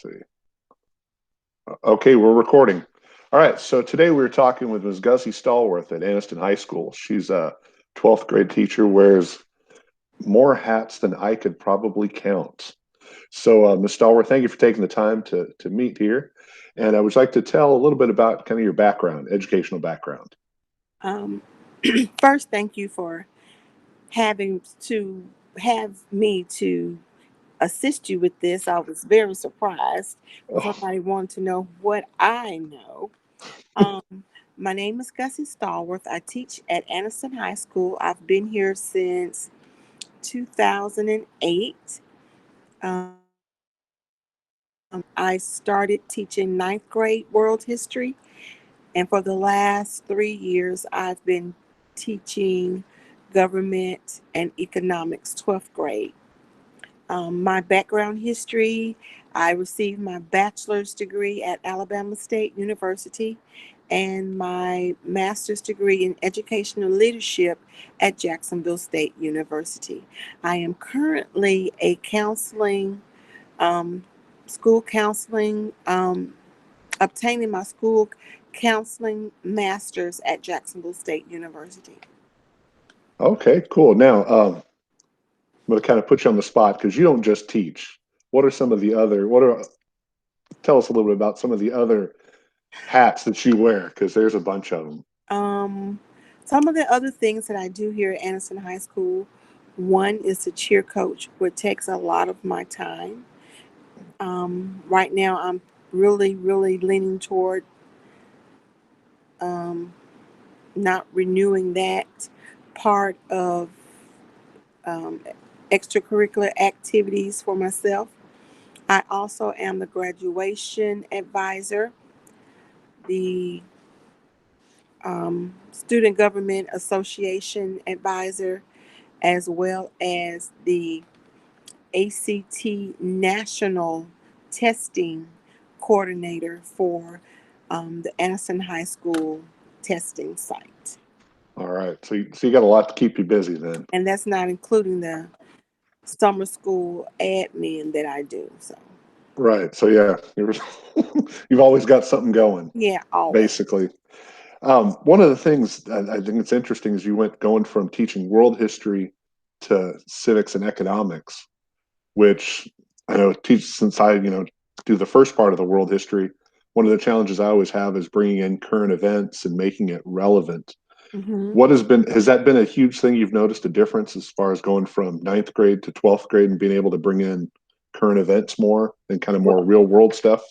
See. Okay, we're recording. All right, so today we're talking with Ms. Gussie Stallworth at Anniston High School. She's a 12th grade teacher, wears more hats than I could probably count. So, Ms. Stallworth, thank you for taking the time to meet here. And I would like to tell a little bit about kind of your background, educational background. Um, First, thank you for having to have me to assist you with this. I was very surprised. Oh, Somebody wanted to know what I know. Um, my name is Gussie Stallworth. I teach at Anniston High School. I've been here since 2008. I started teaching ninth grade world history, and for the last 3 years, I've been teaching government and economics, 12th grade. My background history, I received my bachelor's degree at Alabama State University and my master's degree in educational leadership at Jacksonville State University. I am currently a um, school counseling, obtaining my school counseling master's at Jacksonville State University. okay, cool. Now, I'm going to kind of put you on the spot because you don't just teach. What are some of the other, what are, tell us a little bit about some of the other hats that you wear because there's a bunch of them. Um, some of the other things that I do here at Anderson High School, one is the cheer coach, which takes a lot of my time. Right now, I'm really leaning toward um, not renewing that part of um, extracurricular activities for myself. I also am the graduation advisor, the Student Government Association advisor, as well as the ACT National Testing Coordinator for the Anniston High School testing site. All right. So you got a lot to keep you busy then. And that's not including the summer school admin that I do. So, Right. So yeah, you've always got something going, yeah, always. basically. One of the things that I think it's interesting is you went going from teaching world history to civics and economics, which I know teach since I do the first part of the world history. One of the challenges I always have is bringing in current events and making it relevant. hmm Has that been a huge thing you've noticed a difference as far as going from ninth grade to 12th grade and being able to bring in current events more and kind of more Well, real world stuff?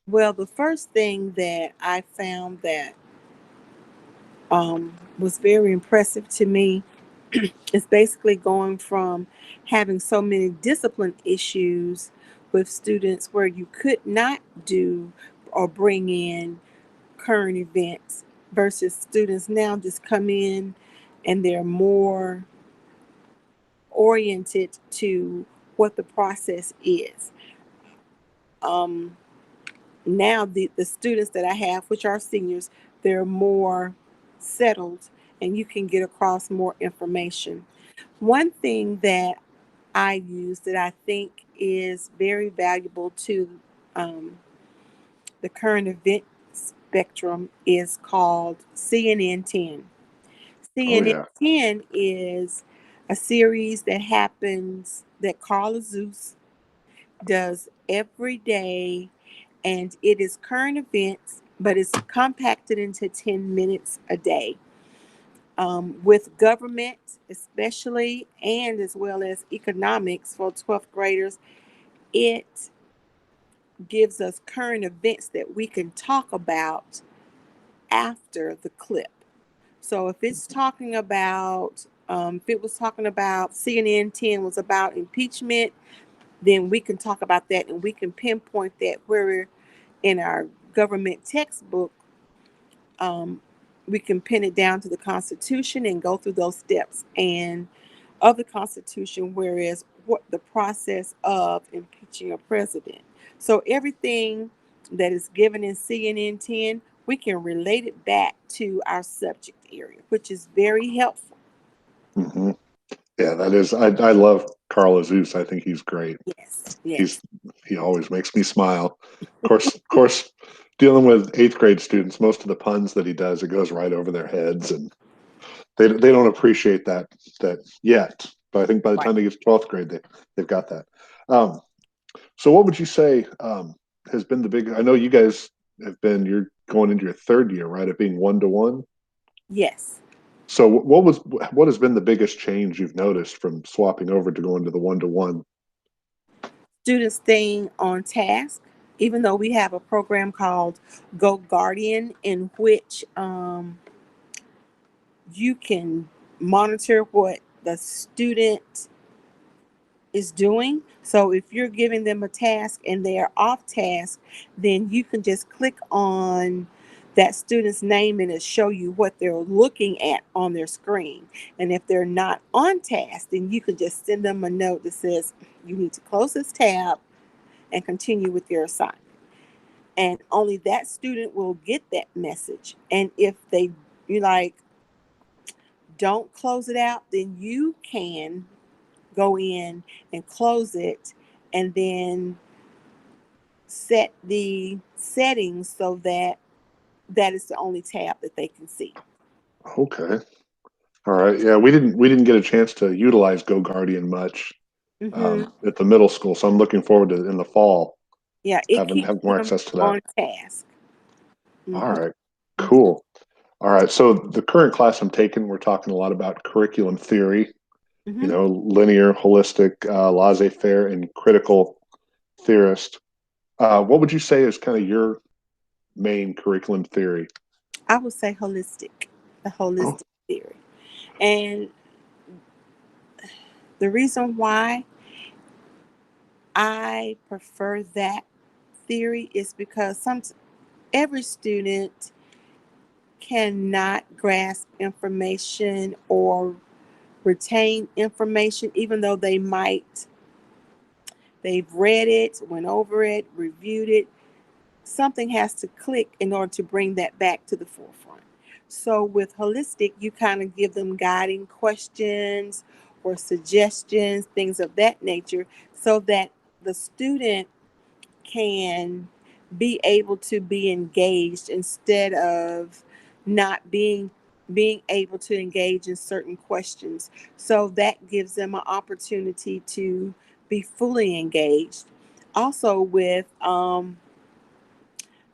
well, the first thing that I found that was very impressive to me is basically going from having so many discipline issues with students where you could not do or bring in current events versus students now just come in and they're more oriented to what the process is. Um, Now the students that I have, which are seniors, they're more settled and you can get across more information. One thing that I use that I think is very valuable to um, the current event spectrum is called CNN 10. Oh CNN yeah. 10 is a series that happens that Carla Zeus does every day, and it is current events, but it's compacted into 10 minutes a day. With government, especially, and as well as economics for 12th graders, it gives us current events that we can talk about after the clip. So if it was talking about CNN 10 was about impeachment, then we can talk about that and we can pinpoint that where in our government textbook, um, we can pin it down to the Constitution and go through those steps and of the Constitution, whereas what the process of impeaching a president. So everything that is given in CNN 10, we can relate it back to our subject area, which is very helpful. hmm Yeah, that is. I love Carl Azus. I think he's great. Yes, yes. He's he always makes me smile. Of course, dealing with eighth grade students, most of the puns that he does, it goes right over their heads, and they don't appreciate that yet. But I think by the Right. time they get to 12th grade, they've got that. Um, so, what would you say has been the big? I know you guys you're going into your third year, right, of being 1-to-1. Yes. So, what has been the biggest change you've noticed from swapping over to going to the 1-to-1? Students staying on task, even though we have a program called Go Guardian, in which you can monitor what the student is doing. So if you're giving them a task and they are off task, then you can just click on that student's name and it show you what they're looking at on their screen. And if they're not on task, then you can just send them a note that says you need to close this tab and continue with your assignment. And only that student will get that message. And if they, you like, don't close it out, then you can go in and close it and then set the settings so that that is the only tab that they can see. Okay, all right. Yeah, we didn't get a chance to utilize Go Guardian much Hmm. at the middle school, so I'm looking forward to in the fall Yeah, it having keeps have more them access to that. on task. All Hmm. right, cool. All right, so the current class I'm taking, we're talking a lot about curriculum theory, Hmm. linear, holistic, laissez-faire, and critical theorist. What would you say is kind of your main curriculum theory? I would say holistic, the Oh, holistic theory. And the reason why I prefer that theory is because every student cannot grasp information or retain information, even though they've read it, went over it, reviewed it. Something has to click in order to bring that back to the forefront. So with holistic, you kind of give them guiding questions or suggestions, things of that nature, so that the student can be able to be engaged instead of not being able to engage in certain questions. So that gives them an opportunity to be fully engaged. Also with the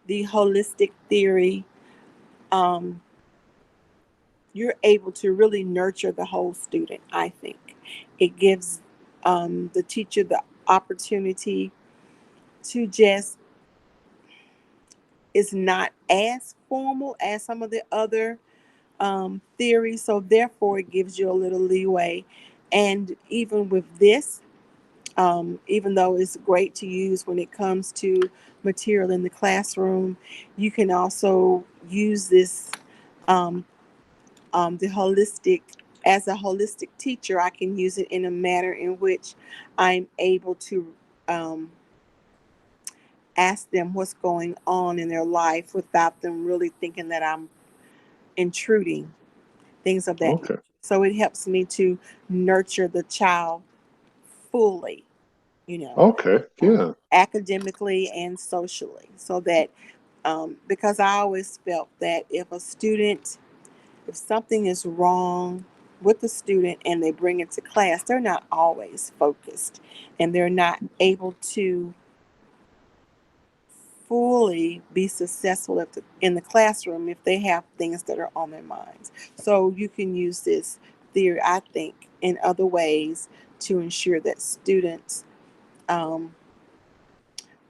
holistic theory, um, you're able to really nurture the whole student. I think it gives the teacher the opportunity to just, is not as formal as some of the other theories. So therefore, it gives you a little leeway. And even with this, even though it's great to use when it comes to material in the classroom, you can also use this, um, the holistic, as a holistic teacher, I can use it in a manner in which I'm able to um, ask them what's going on in their life without them really thinking that I'm intruding, things of that nature. okay, So it helps me to nurture the child fully, you know, okay, yeah, academically and socially, so that because I always felt that if something is wrong with the student and they bring it to class, they're not always focused and they're not able to fully be successful in the classroom if they have things that are on their minds. So you can use this theory, I think, in other ways to ensure that students um,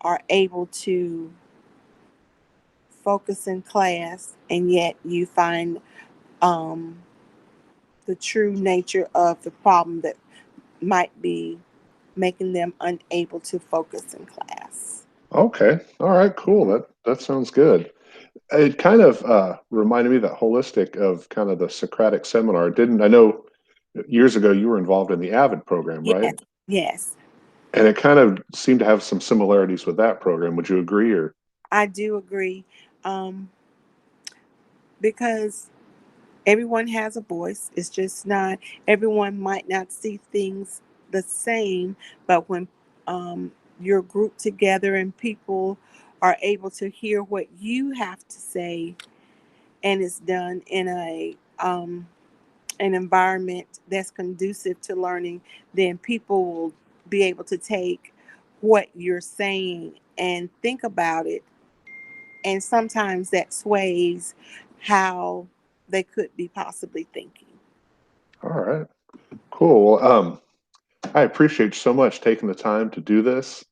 are able to focus in class, and yet you find um, the true nature of the problem that might be making them unable to focus in class. okay, all right, cool. Mhm. That sounds good. It kind of reminded me that holistic of kind of the Socratic seminar. Didn't I know years ago you were involved in the AVID program, right? Yes, yes, And it kind of seemed to have some similarities with that program. Would you agree? Or I do agree. Um, because Everyone has a voice. It's just not, everyone might not see things the same, but when you're grouped together and people are able to hear what you have to say, and it's done in an environment that's conducive to learning, then people will be able to take what you're saying and think about it. And sometimes that sways how they could be possibly thinking. All right. Cool. Well, I appreciate so much taking the time to do this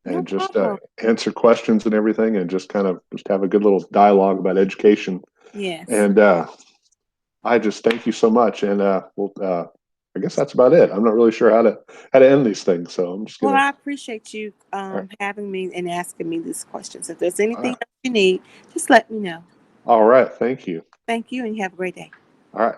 No and just problem. answer questions and everything, and just kind of just have a good little dialogue about education. Yes. And I just thank you so much. And I guess that's about it. I'm not really sure how to end these things, so I'm just Well, gonna. I appreciate you All right. having me and asking me these questions. If there's All anything right. else you need, just let me know. All right. Thank you. Thank you, and you have a great day. All right.